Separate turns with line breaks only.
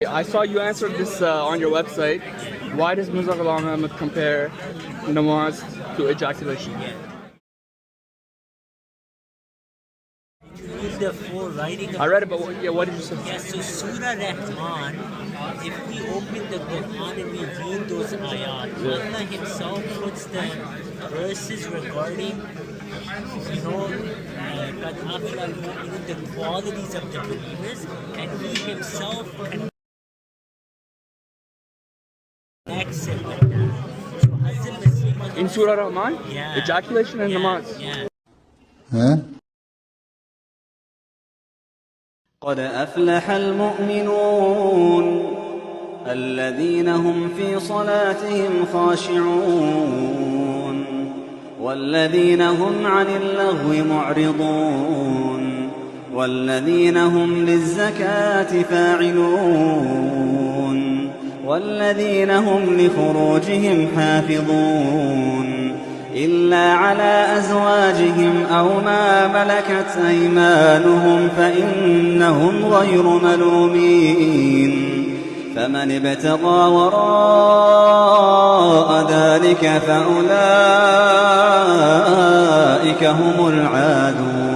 I saw you answered this on your website. Why does Mirza Ghulam Ahmad compare namaz to ejaculation?
The full writing
I read it, but what did you say?
Yes, so Surah Rahman, if we open the Quran and we read those ayat, Allah Himself puts the verses regarding, the qualities of the believers, and He Himself connects it like that. So Hazrat Masih
In Surah Rahman?
Yeah.
Ejaculation and namaz.
Yeah.
قد أفلح المؤمنون الذين هم في صلاتهم خاشعون والذين هم عن اللغو معرضون والذين هم للزكاة فاعلون والذين هم لفروجهم حافظون إلا على أزواجهم أو ما ملكت أيمانهم فإنهم غير ملومين فمن ابتغى وراء ذلك فأولئك هم العادون.